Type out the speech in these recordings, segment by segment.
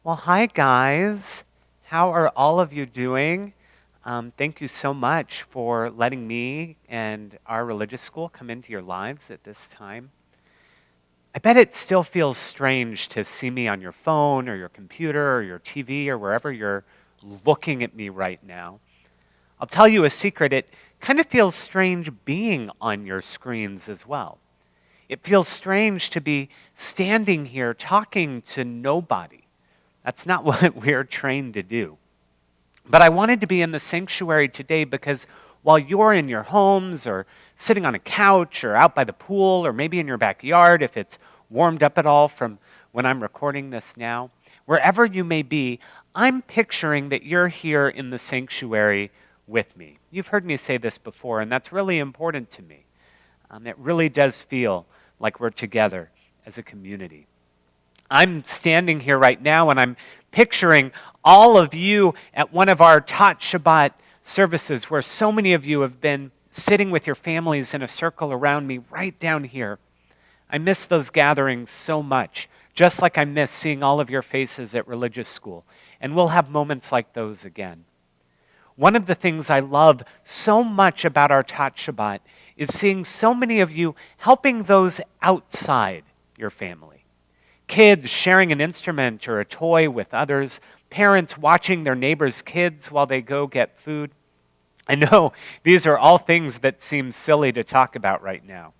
Well, hi guys. How are all of you doing? Thank you so much for letting me and our religious school come into your lives at this time. I bet it still feels strange to see me on your phone or your computer or your TV or wherever you're looking at me right now. I'll tell you a secret, it kind of feels strange being on your screens as well. It feels strange to be standing here talking to nobody. That's not what we're trained to do. But I wanted to be in the sanctuary today because while you're in your homes or sitting on a couch or out by the pool or maybe in your backyard, if it's warmed up at all from when I'm recording this now, wherever you may be, I'm picturing that you're here in the sanctuary with me. You've heard me say this before, and that's really important to me. It really does feel like we're together as a community. I'm standing here right now and I'm picturing all of you at one of our Tot Shabbat services where so many of you have been sitting with your families in a circle around me right down here. I miss those gatherings so much, just like I miss seeing all of your faces at religious school. And we'll have moments like those again. One of the things I love so much about our Tot Shabbat is seeing so many of you helping those outside your family. Kids sharing an instrument or a toy with others, parents watching their neighbors' kids while they go get food. I know these are all things that seem silly to talk about right now.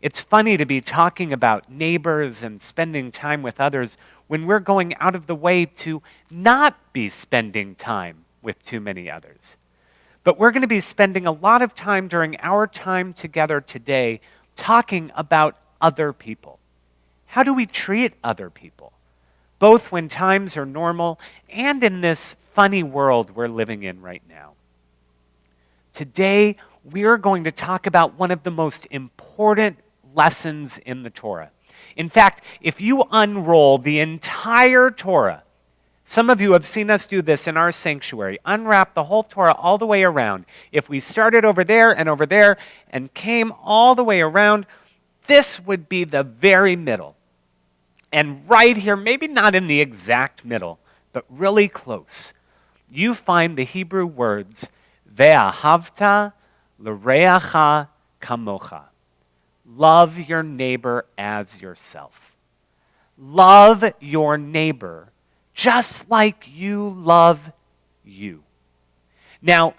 It's funny to be talking about neighbors and spending time with others when we're going out of the way to not be spending time with too many others. But we're going to be spending a lot of time during our time together today talking about other people. How do we treat other people, both when times are normal and in this funny world we're living in right now? Today, we're going to talk about one of the most important lessons in the Torah. In fact, if you unroll the entire Torah, some of you have seen us do this in our sanctuary, unwrap the whole Torah all the way around. If we started over there and came all the way around, this would be the very middle. And right here, maybe not in the exact middle, but really close, you find the Hebrew words, Ve'ahavta l'reacha kamocha. Love your neighbor as yourself. Love your neighbor just like you love you. Now,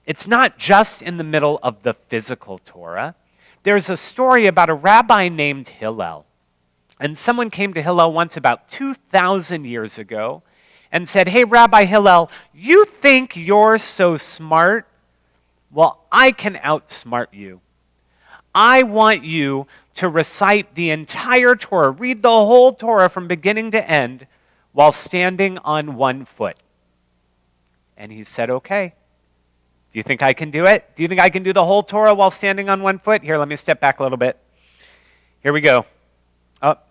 it's not just in the middle of the physical Torah. There's a story about a rabbi named Hillel. And someone came to Hillel once about 2,000 years ago and said, "Hey, Rabbi Hillel, you think you're so smart? Well, I can outsmart you. I want you to recite the entire Torah, read the whole Torah from beginning to end while standing on one foot." And he said, "Okay. Do you think I can do it? Do you think I can do the whole Torah while standing on one foot? Here, let me step back a little bit. Here we go. Up.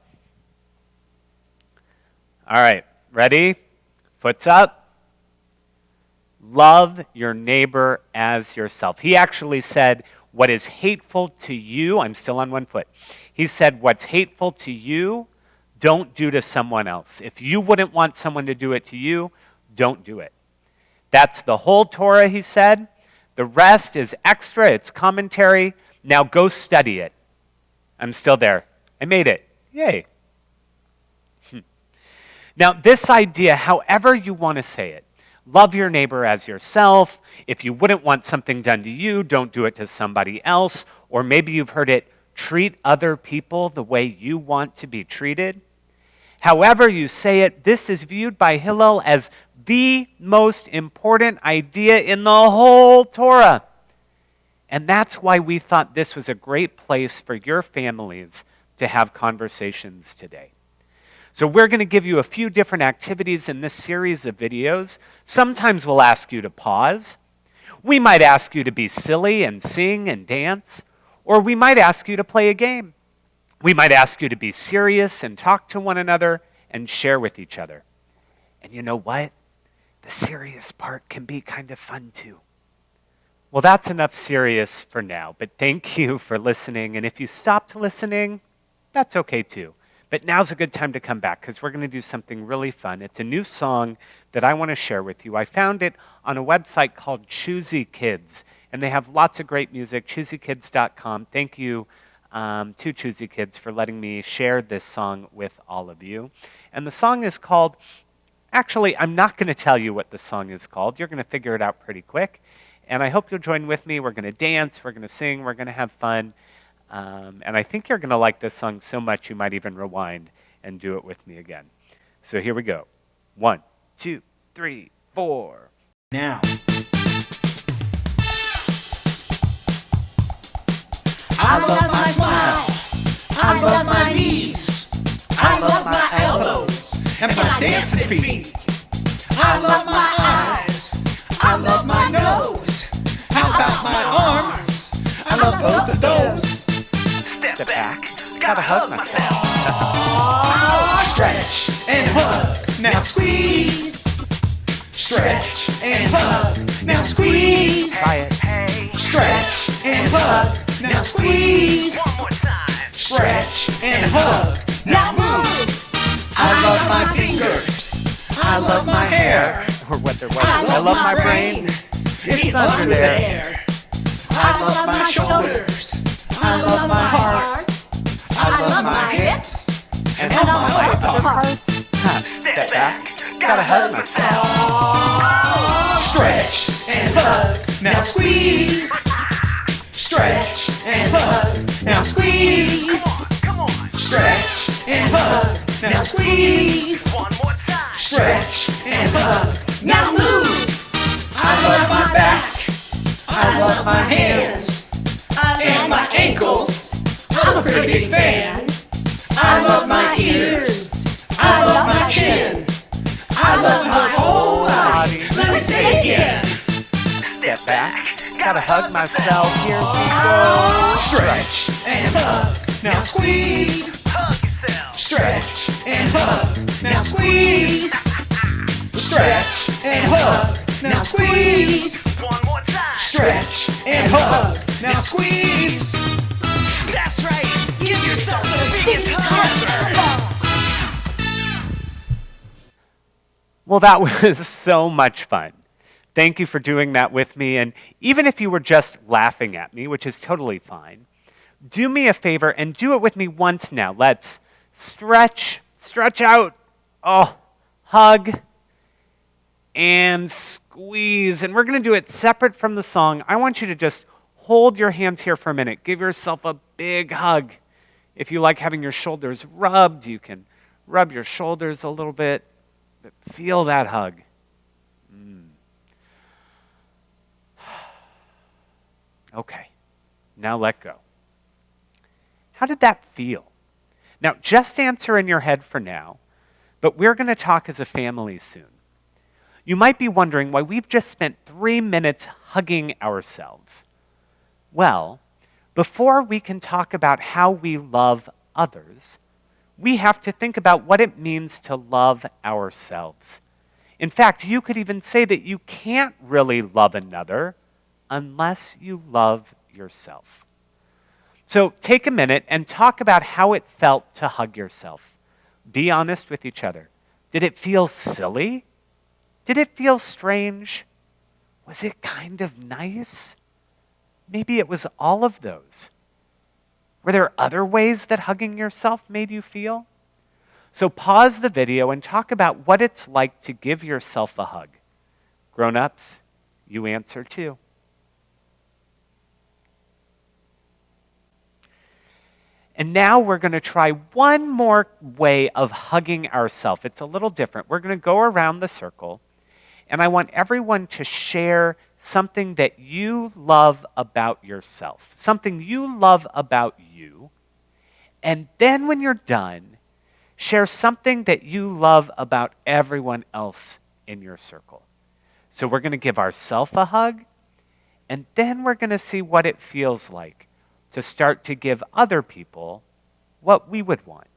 All right, ready? Foot's up. Love your neighbor as yourself." He actually said, what is hateful to you, I'm still on one foot. He said, what's hateful to you, don't do to someone else. If you wouldn't want someone to do it to you, don't do it. That's the whole Torah, he said. The rest is extra, it's commentary. Now go study it. I'm still there. I made it. Yay. Now, this idea, however you want to say it, love your neighbor as yourself. If you wouldn't want something done to you, don't do it to somebody else. Or maybe you've heard it, treat other people the way you want to be treated. However you say it, this is viewed by Hillel as the most important idea in the whole Torah. And that's why we thought this was a great place for your families to have conversations today. So we're going to give you a few different activities in this series of videos. Sometimes we'll ask you to pause. We might ask you to be silly and sing and dance. Or we might ask you to play a game. We might ask you to be serious and talk to one another and share with each other. And you know what? The serious part can be kind of fun too. Well, that's enough serious for now, but thank you for listening. And if you stopped listening, that's okay too, But now's a good time to come back because we're going to do something really fun. It's a new song that I want to share with you. I found it on a website called Choosy Kids, and they have lots of great music, choosykids.com. Thank you to Choosy Kids for letting me share this song with all of you. And the song is called, actually, I'm not going to tell you what the song is called. You're going to figure it out pretty quick. And I hope you'll join with me. We're going to dance, we're going to sing, we're going to have fun. And I think you're going to like this song so much you might even rewind and do it with me again. So here we go. 1, 2, 3, 4. Now. I love my smile. I love my knees. I love my elbows and my dancing feet. I love my eyes. I love my nose. How about my arms? I love both of those. Step back. Gotta hug myself. Stretch and hug. Now squeeze. Stretch and hug. Now squeeze. Try it. Stretch and hug. Now squeeze. One more time. Stretch and hug. Now move. I love my fingers. I love my hair. Or what there was. I love my brain. It's under there. I love my shoulders. I love my heart. I love my hips. And all my body parts. Step back. Gotta hug myself. Stretch and hug. Now squeeze. Stretch and hug. Now squeeze. Come on. Stretch and hug. Now squeeze. One more time. Stretch and hug. Now move. I love my back. I love my hands. And my ankles. I'm a pretty big fan. I love my ears. I love my chin. I love my whole body. Let me say it again. Step back. Gotta hug myself. Here we go. Stretch and hug. Now squeeze. Hug yourself. Stretch and hug. Now squeeze. Stretch and hug. Now squeeze. One more time. Stretch and hug. Now squeeze. That's right. Give yourself the biggest hug ever. Well, that was so much fun. Thank you for doing that with me. And even if you were just laughing at me, which is totally fine, do me a favor and do it with me once now. Let's stretch out. Oh, hug and squeeze. And we're going to do it separate from the song. I want you to just hold your hands here for a minute. Give yourself a big hug. If you like having your shoulders rubbed, you can rub your shoulders a little bit. But feel that hug. Okay, now let go. How did that feel? Now, just answer in your head for now, but we're going to talk as a family soon. You might be wondering why we've just spent 3 minutes hugging ourselves. Well, before we can talk about how we love others, we have to think about what it means to love ourselves. In fact, you could even say that you can't really love another unless you love yourself. So take a minute and talk about how it felt to hug yourself. Be honest with each other. Did it feel silly? Did it feel strange? Was it kind of nice? Maybe it was all of those. Were there other ways that hugging yourself made you feel? So pause the video and talk about what it's like to give yourself a hug. Grown-ups, you answer too. And now we're going to try one more way of hugging ourselves. It's a little different. We're going to go around the circle, and I want everyone to share something that you love about yourself, something you love about you. And then when you're done, share something that you love about everyone else in your circle. So we're going to give ourselves a hug, and then we're going to see what it feels like to start to give other people what we would want.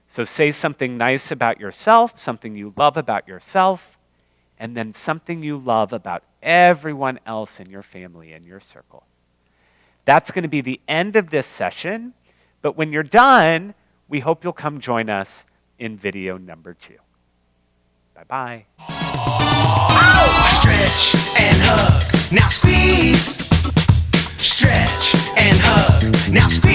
So say something nice about yourself, something you love about yourself, and then something you love about everyone else in your family and your circle. That's going to be the end of this session, but when you're done, We hope you'll come join us in video number 2. Bye-bye. Stretch and hug. Now squeeze. Stretch and hug. Now squeeze.